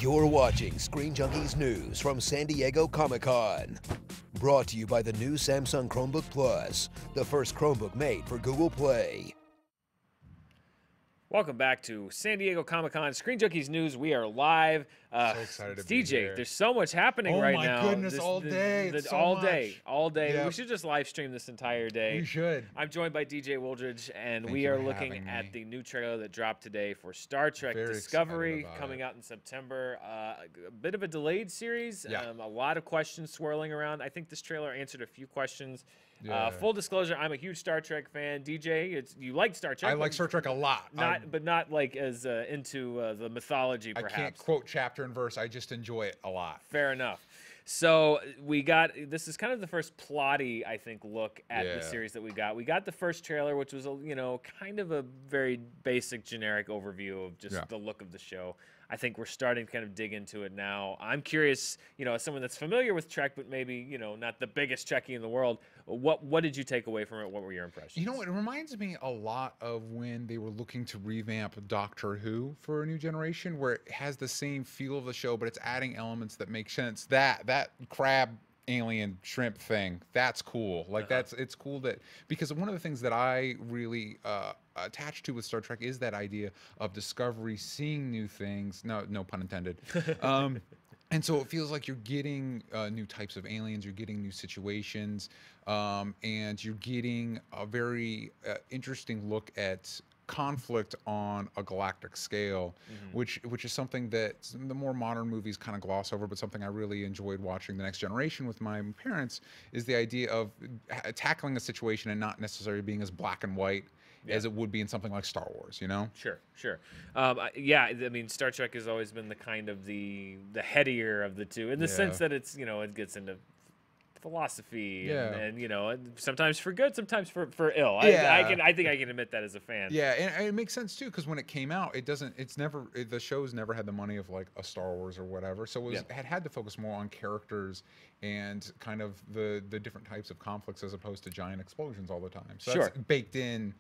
You're watching Screen Junkies News from San Diego Comic-Con. Brought to you by the new Samsung Chromebook Plus, the first Chromebook made for Google Play. Welcome back to San Diego Comic-Con Screen Junkies News. We are live. So excited to be DJ, here. there's so much happening right now. Oh my goodness, all day. It's so all much. day, all day. Yep. We should just live stream this entire day. We should. I'm joined by DJ Wooldridge, and Thank we you are for looking having at me. the new trailer that dropped today for Star Trek Very Discovery, excited about coming it. out in September. A bit of a delayed series. Yeah. A lot of questions swirling around. I think this trailer answered a few questions. Yeah. Full disclosure, I'm a huge Star Trek fan. DJ, you like Star Trek. I like Star Trek a lot. But not like as into the mythology, I perhaps. can't quote chapter and verse. I just enjoy it a lot. Fair enough. So this is kind of the first plotty, I think, look at the Yeah. series that we got. We got the first trailer, which was kind of a very basic, generic overview of just the look of the show. I think we're starting to kind of dig into it now. I'm curious, as someone that's familiar with Trek, but maybe, not the biggest Trekkie in the world, what did you take away from it? What were your impressions? You know, it reminds me a lot of when they were looking to revamp Doctor Who for a new generation, where it has the same feel of the show, but it's adding elements that make sense. That crab alien shrimp thing, that's cool. Like it's cool that, because one of the things that I really attached to with Star Trek is that idea of discovery, seeing new things. No pun intended. And so it feels like you're getting new types of aliens, you're getting new situations, and you're getting a very interesting look at conflict on a galactic scale, which is something that the more modern movies kind of gloss over, but something I really enjoyed watching The Next Generation with my parents is the idea of tackling a situation and not necessarily being as black and white as it would be in something like Star Wars, Sure. Yeah, I mean, Star Trek has always been the kind of the headier of the two, in the sense that it's, it gets into philosophy and sometimes for good, sometimes for ill. I think I can admit that as a fan. Yeah, and it makes sense too, because when it came out, the show's never had the money of like a Star Wars or whatever, so it had to focus more on characters and kind of the different types of conflicts as opposed to giant explosions all the time. So that's baked in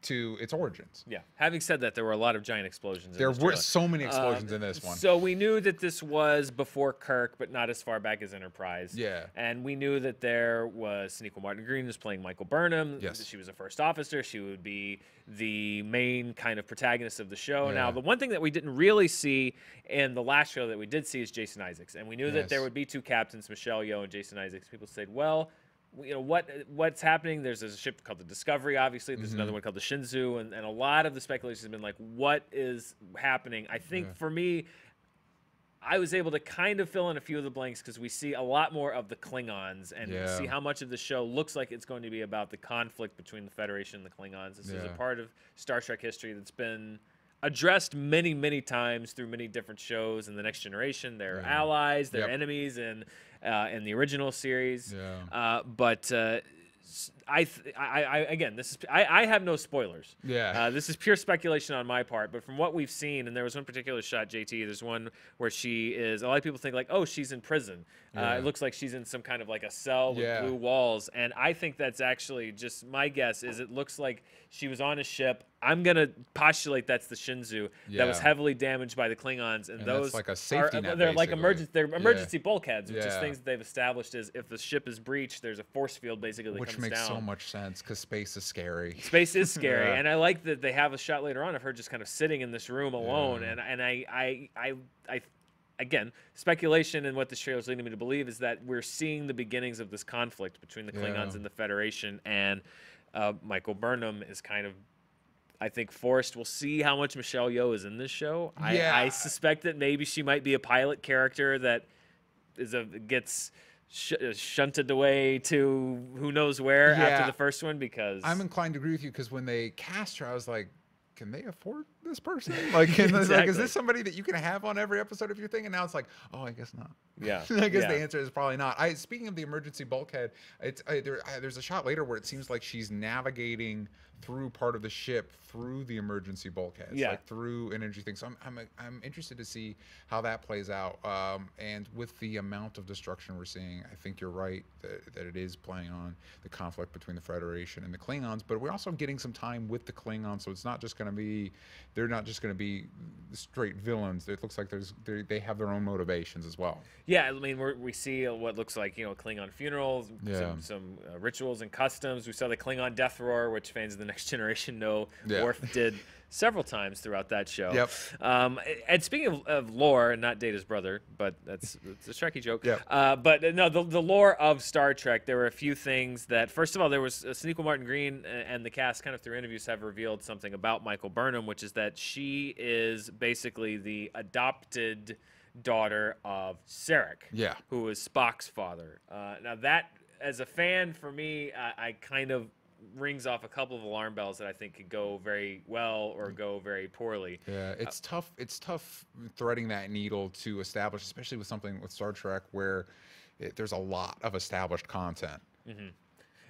to its origins. Yeah. Having said that, there were a lot of giant explosions. There were so many explosions in this one. So we knew that this was before Kirk, but not as far back as Enterprise. Yeah. And we knew that there was Sonequa Martin Green was playing Michael Burnham. Yes. She was a first officer. She would be the main kind of protagonist of the show. Yeah. Now, the one thing that we didn't really see in the last show that we did see is Jason Isaacs. And we knew that there would be two captains, Michelle Yeoh and Jason Isaacs. People said, well, what's happening? There's a ship called the Discovery, obviously. There's another one called the Shenzhou, and a lot of the speculation has been like, what is happening? I think for me, I was able to kind of fill in a few of the blanks because we see a lot more of the Klingons and see how much of the show looks like it's going to be about the conflict between the Federation and the Klingons. This is a part of Star Trek history that's been addressed many, many times through many different shows. In The Next Generation, they're allies, they're enemies, and in the original series. But again, I have no spoilers. This is pure speculation on my part, but from what we've seen, and there was one particular shot, JT, there's one where she is, a lot of people think like, oh, she's in prison. It looks like she's in some kind of like a cell with blue walls, and I think that's actually just my guess is it looks like she was on a ship. I'm gonna postulate that's the Shenzhou that was heavily damaged by the Klingons, and those that's like a safety net, they're like basically. emergency bulkheads, which is things that they've established is if the ship is breached, there's a force field basically that which comes down. makes so much sense because space is scary. Space is scary, and I like that they have a shot later on of her just kind of sitting in this room alone, and I again, speculation and what this trailer is leading me to believe is that we're seeing the beginnings of this conflict between the Klingons and the Federation, and Michael Burnham is kind of, I think, forced. We'll see how much Michelle Yeoh is in this show. I suspect that maybe she might be a pilot character that gets shunted away to who knows where after the first one, because I'm inclined to agree with you, because when they cast her, I was like, can they afford this person? Like, is this somebody that you can have on every episode of your thing? And now it's like, oh, I guess not. Yeah. I guess the answer is probably not. Speaking of the emergency bulkhead, there's a shot later where it seems like she's navigating through part of the ship through the emergency bulkheads, like through an energy thing. So I'm interested to see how that plays out. And with the amount of destruction we're seeing, I think you're right that it is playing on the conflict between the Federation and the Klingons. But we're also getting some time with the Klingons, so it's not just going to be they're not just going to be straight villains. It looks like they have their own motivations as well. Yeah, I mean, we see what looks like, Klingon funerals, some rituals and customs. We saw the Klingon death roar, which fans of the Next Generation know Worf did several times throughout that show. Yep. And speaking of lore, and not Data's brother, but it's a Trekkie joke. Yep. But no, the lore of Star Trek, there were a few things that, first of all, there was Sonequa Martin Green and the cast kind of through interviews have revealed something about Michael Burnham, which is that she is basically the adopted daughter of Sarek, who is Spock's father. Now that, as a fan, for me, I kind of rings off a couple of alarm bells that I think could go very well or go very poorly. Yeah, it's tough. It's tough threading that needle to establish, especially with something with Star Trek where there's a lot of established content. Mm-hmm.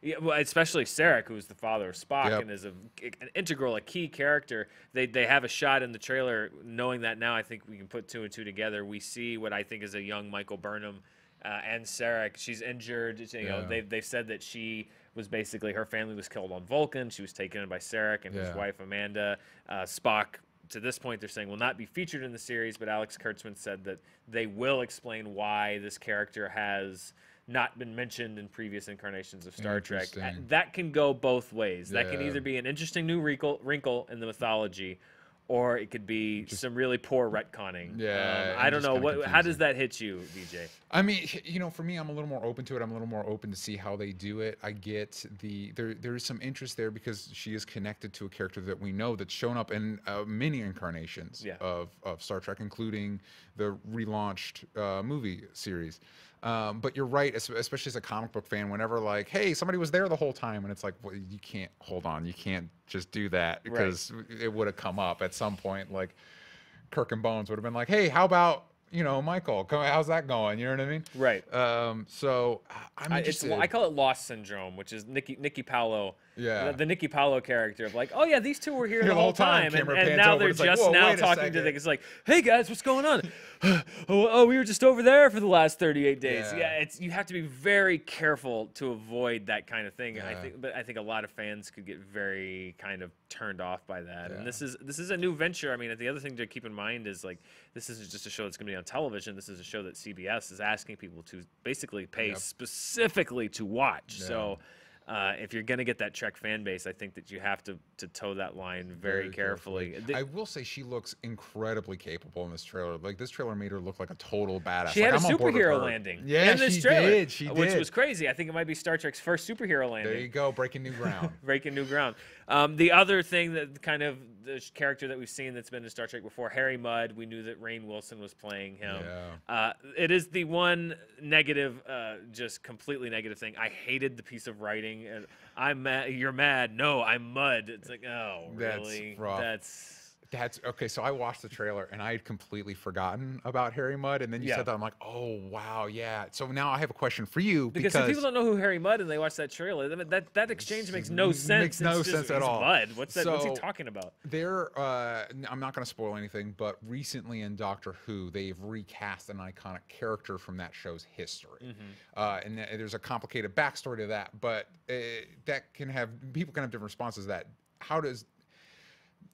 Yeah, well, especially Sarek, who's the father of Spock and is an integral, a key character. They have a shot in the trailer. Knowing that now, I think we can put two and two together. We see what I think is a young Michael Burnham and Sarek. She's injured. They've said that she was basically, her family was killed on Vulcan. She was taken in by Sarek and his wife Amanda. Spock, to this point, they're saying will not be featured in the series, but Alex Kurtzman said that they will explain why this character has not been mentioned in previous incarnations of Star Trek. That can go both ways. That can either be an interesting new wrinkle in the mythology, or it could be some really poor retconning. I don't know. How does that hit you, VJ? I mean, for me, I'm a little more open to it. I'm a little more open to see how they do it. I get there is some interest there because she is connected to a character that we know that's shown up in many incarnations of Star Trek, including the relaunched movie series. But you're right, especially as a comic book fan, whenever like, hey, somebody was there the whole time, and it's like, well, you can't, hold on, you can't just do that, because it would have come up at some point. Like Kirk and Bones would have been like, hey, how about, Michael, how's that going? You know what I mean? Right. So I'm interested. I call it Lost Syndrome, which is Nikki Paulo. Yeah. The Nikki Paulo character of like, oh yeah, these two were here the whole time. And now they're just now talking to the, it's like, hey guys, what's going on? Oh, we were just over there for the last 38 days. Yeah, you have to be very careful to avoid that kind of thing. I think a lot of fans could get very kind of turned off by that. And this is a new venture. I mean, the other thing to keep in mind is like, this isn't just a show that's going to be on television. This is a show that CBS is asking people to basically pay specifically to watch. So if you're going to get that Trek fan base, I think that you have to toe that line very carefully. I will say she looks incredibly capable in this trailer. Like, this trailer made her look like a total badass. She had a superhero landing in this trailer, which was crazy. I think it might be Star Trek's first superhero landing. There you go, breaking new ground. Breaking new ground. The other thing that kind of the character that we've seen that's been in Star Trek before, Harry Mudd, we knew that Rainn Wilson was playing him. It is the one negative, just completely negative thing. I hated the piece of writing. And I'm mad. You're mad. No, I'm Mudd. It's like, oh, really? That's okay. So I watched the trailer and I had completely forgotten about Harry Mudd, and then you said that, I'm like, oh wow, yeah. So now I have a question for you, because if people don't know who Harry Mudd and they watch that trailer, that exchange makes no sense. Makes no sense at all. Mudd. What's he talking about? I'm not going to spoil anything, but recently in Doctor Who, they've recast an iconic character from that show's history, and there's a complicated backstory to that. But people can have different responses to that. How does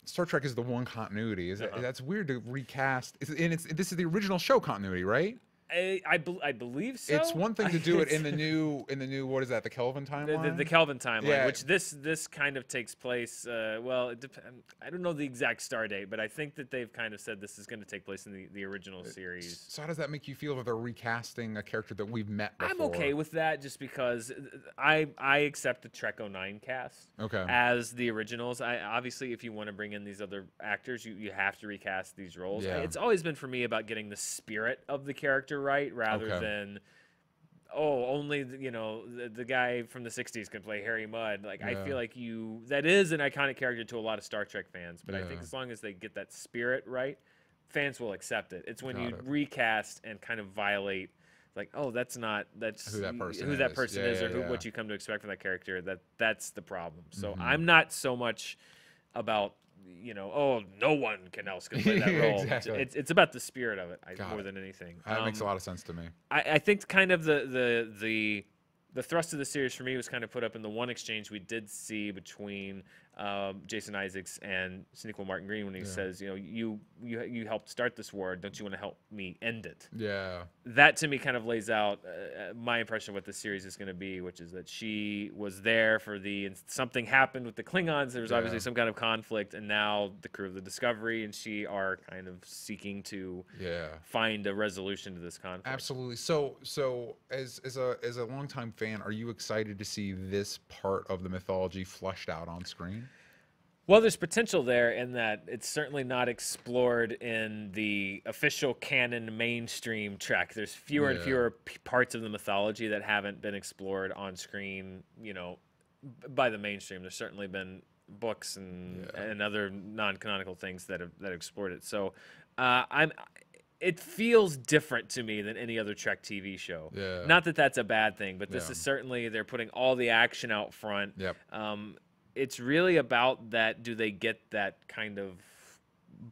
Star Trek is the one continuity? That's weird to recast. And this is the original show continuity, right? I believe so. It's one thing to do it in the new what is that, the Kelvin timeline? The Kelvin timeline, which this kind of takes place. Well, I don't know the exact star date, but I think that they've kind of said this is going to take place in the original series. So how does that make you feel if they're recasting a character that we've met before? I'm okay with that, just because I accept the Trek 09 cast as the originals. Obviously, if you want to bring in these other actors, you have to recast these roles. It's always been for me about getting the spirit of the character right, rather than only the guy from the 60s can play Harry Mudd. Like, I feel like that is an iconic character to a lot of Star Trek fans, but I think as long as they get that spirit right, fans will accept it. It's when you recast and kind of violate, like, that's who that person is, or what you come to expect from that character. That's the problem. So I'm not so much about no one else can play that role. It's about the spirit of it more than anything. That makes a lot of sense to me. I think kind of the the thrust of the series for me was kind of put up in the one exchange we did see between Jason Isaacs and Sonequa Martin Green when he says, you know, you helped start this war. Don't you want to help me end it? Yeah. That to me kind of lays out my impression of what the series is going to be, which is that she was there for something happened with the Klingons. There was obviously some kind of conflict, and now the crew of the Discovery and she are kind of seeking to find a resolution to this conflict. Absolutely. So as a longtime fan, are you excited to see this part of the mythology fleshed out on screen? Well, there's potential there in that it's certainly not explored in the official canon mainstream Trek. There's fewer and fewer parts of the mythology that haven't been explored on screen, you know, by the mainstream. There's certainly been books and other non-canonical things that have explored it. So it feels different to me than any other Trek TV show. Yeah. Not that that's a bad thing, but this is certainly, they're putting all the action out front. Yep. It's really about that. Do they get that kind of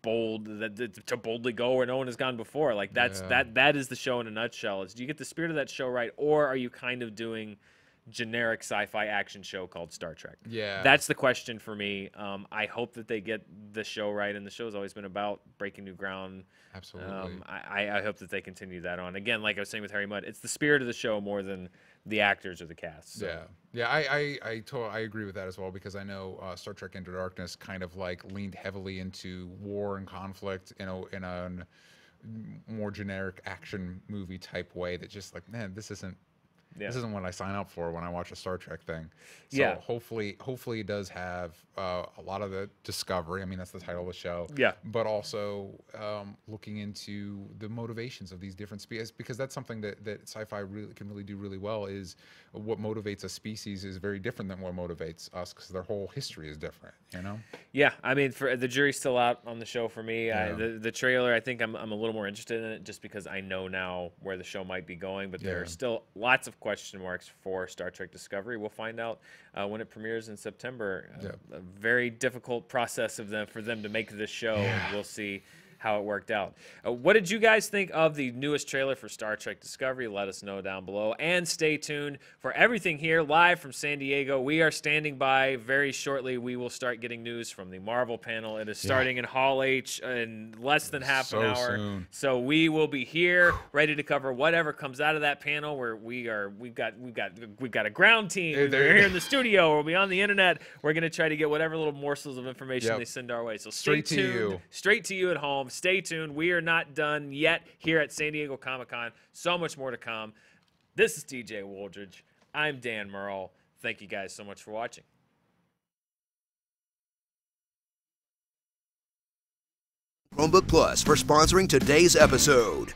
bold, to boldly go where no one has gone before? Like that is the show in a nutshell. Is do you get the spirit of that show right, or are you kind of doing generic sci-fi action show called Star Trek? Yeah. That's the question for me. I hope that they get the show right, and the show's always been about breaking new ground. Absolutely. I hope that they continue that on. Again, like I was saying with Harry Mudd, it's the spirit of the show more than the actors or the cast. So. Yeah. I agree with that as well, because I know Star Trek Into Darkness kind of like leaned heavily into war and conflict, you know, in a more generic action movie type way that just like, man, this isn't what I sign up for when I watch a Star Trek thing. So hopefully it does have a lot of the discovery. I mean, that's the title of the show. Yeah. But also looking into the motivations of these different species, because that's something that sci-fi can really do really well. Is what motivates a species is very different than what motivates us, because their whole history is different. You know. Yeah, I mean, for the jury's still out on the show for me. The trailer, I think I'm a little more interested in it just because I know now where the show might be going. But there are still lots of question marks for Star Trek Discovery. We'll find out when it premieres in September. A very difficult process for them to make this show, and we'll see how it worked out. What did you guys think of the newest trailer for Star Trek Discovery? Let us know down below, and stay tuned for everything here live from San Diego. We are standing by. Very shortly we will start getting news from the Marvel panel. It is starting in Hall H in less than half an hour. Soon. So we will be here ready to cover whatever comes out of that panel. Where we've got a ground team. We're here in the studio. We'll be on the internet. We're gonna try to get whatever little morsels of information they send our way. So stay tuned. Straight to you at home. Stay tuned. We are not done yet here at San Diego Comic-Con. So much more to come. This is TJ Wooldridge. I'm Dan Murrell. Thank you guys so much for watching. Chromebook Plus for sponsoring today's episode.